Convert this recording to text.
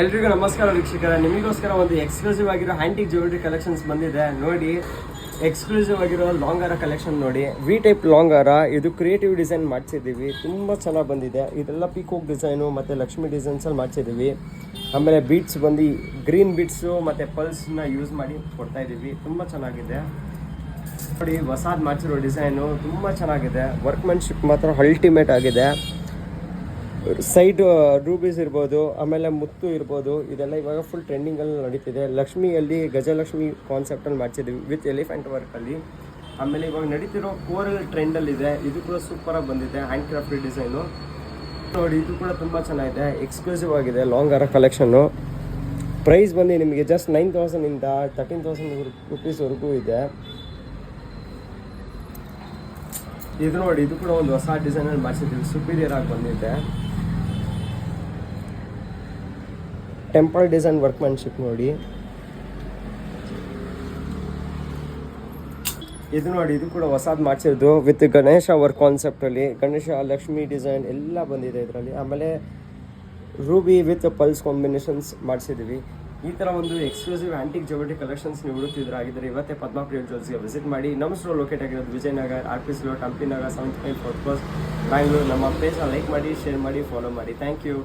ಎಲ್ರಿಗೂ ನಮಸ್ಕಾರ ವೀಕ್ಷಕರ. ನಿಮಗೋಸ್ಕರ ಒಂದು ಎಕ್ಸ್ಕ್ಲೂಸಿವ್ ಆಗಿರೋ ಆಂಟಿಕ್ ಜ್ಯುವೆಲರಿ ಕಲೆಕ್ಷನ್ಸ್ ಬಂದಿದೆ ನೋಡಿ. ಎಕ್ಸ್ಕ್ಲೂಸಿವ್ ಆಗಿರೋ ಲಾಂಗ್ ಹಾರ ಕಲೆಕ್ಷನ್ ನೋಡಿ. ವಿ ಟೈಪ್ ಲಾಂಗ್ ಹಾರ, ಇದು ಕ್ರಿಯೇಟಿವ್ ಡಿಸೈನ್ ಮಾಡಿಸಿದ್ದೀವಿ, ತುಂಬ ಚೆನ್ನಾಗಿ ಬಂದಿದೆ. ಇದೆಲ್ಲ ಪೀಕೋಕ್ ಡಿಸೈನು ಮತ್ತು ಲಕ್ಷ್ಮಿ ಡಿಸೈನ್ಸಲ್ಲಿ ಮಾಡಿಸಿದ್ದೀವಿ. ಆಮೇಲೆ ಬೀಟ್ಸ್ ಬಂದು ಗ್ರೀನ್ ಬೀಟ್ಸು ಮತ್ತು ಪಲ್ಸ್ನ ಯೂಸ್ ಮಾಡಿ ಕೊಡ್ತಾ ಇದ್ದೀವಿ. ತುಂಬ ಚೆನ್ನಾಗಿದೆ ನೋಡಿ. ಹೊಸಾದ್ ಮಾಡಿಸಿರೋ ಡಿಸೈನು ತುಂಬ ಚೆನ್ನಾಗಿದೆ. ವರ್ಕ್ಮೆನ್ಶಿಪ್ ಮಾತ್ರ ಅಲ್ಟಿಮೇಟ್ ಆಗಿದೆ. ಸೈಡ್ ರೂಬೀಸ್ ಇರ್ಬೋದು, ಆಮೇಲೆ ಮುತ್ತು ಇರ್ಬೋದು, ಇದೆಲ್ಲ ಇವಾಗ ಫುಲ್ ಟ್ರೆಂಡಿಂಗಲ್ಲಿ ನಡೀತಿದೆ. ಲಕ್ಷ್ಮಿಯಲ್ಲಿ ಗಜಲಕ್ಷ್ಮಿ ಕಾನ್ಸೆಪ್ಟಲ್ಲಿ ಮಾಡಿಸಿದ್ವಿ ವಿತ್ ಎಲಿಫೆಂಟ್ ವರ್ಕಲ್ಲಿ. ಆಮೇಲೆ ಇವಾಗ ನಡೀತಿರೋ ಕೋರಲ್ ಟ್ರೆಂಡಲ್ಲಿದೆ, ಇದು ಕೂಡ ಸೂಪರಾಗಿ ಬಂದಿದೆ. ಹ್ಯಾಂಡ್ ಕ್ರಾಫ್ಟ್ ಡಿಸೈನು ನೋಡಿ, ಇದು ಕೂಡ ತುಂಬ ಚೆನ್ನಾಗಿದೆ. ಎಕ್ಸ್ಕ್ಲೂಸಿವ್ ಆಗಿದೆ ಲಾಂಗ್ ಹಾರ ಕಲೆಕ್ಷನ್ನು. ಪ್ರೈಸ್ ಬಂದು ನಿಮಗೆ ಜಸ್ಟ್ 9,000ಇಂದ 13,000 ರುಪೀಸ್ವರೆಗೂ ಇದೆ. ಇದು ನೋಡಿ, ಇದು ಕೂಡ ಒಂದು ಹೊಸ ಡಿಸೈನಲ್ಲಿ ಮಾಡಿಸಿದ್ದೀವಿ, ಸುಪೀರಿಯರ್ ಆಗಿ ಬಂದಿದೆ. ಟೆಂಪಲ್ ಡಿಸೈನ್ ವರ್ಕ್ಮನ್ಶಿಪ್ ನೋಡಿ. ಇದು ನೋಡಿ, ಇದು ಕೂಡ ಹೊಸದು ಮಾಡಿಸಿದ್ದು ವಿತ್ ಗಣೇಶ ವರ್ಕ್ ಕಾನ್ಸೆಪ್ಟಲ್ಲಿ. ಗಣೇಶ ಲಕ್ಷ್ಮಿ ಡಿಸೈನ್ ಎಲ್ಲ ಬಂದಿದೆ ಇದರಲ್ಲಿ. ಆಮೇಲೆ ರೂಬಿ ವಿತ್ ಪಲ್ಸ್ ಕಾಂಬಿನೇಷನ್ಸ್ ಮಾಡಿಸಿದ್ದೀವಿ. ಈ ಥರ ಒಂದು ಎಕ್ಸ್ಕ್ಲೂಸಿವ್ ಆಂಟಿಕ್ ಜ್ಯುವೆಲರಿ ಕಲೆಕ್ಷನ್ಸ್ ನೀವು ಹುಡುಕ್ತಿದ್ರೆ ಇವತ್ತೇ ಪದ್ಮಾಪ್ರಿಯ ಜ್ಯುವೆಲ್ಸ್ಗೆ ವಿಸಿಟ್ ಮಾಡಿ. ನಮ್ಮ ಸ್ಟೋರ್ ಲೊಕೇಟ್ ಆಗಿರೋದು ವಿಜಯನಗರ, RPS ರೋಡ್, ಹಂಪಿ ನಗರ, 75 ಬ್ಯಾಂಗ್ಳೂರು. ನಮ್ಮ ಪೇಜ್ನ ಲೈಕ್ ಮಾಡಿ, ಶೇರ್ ಮಾಡಿ, ಫಾಲೋ ಮಾಡಿ. Thank you.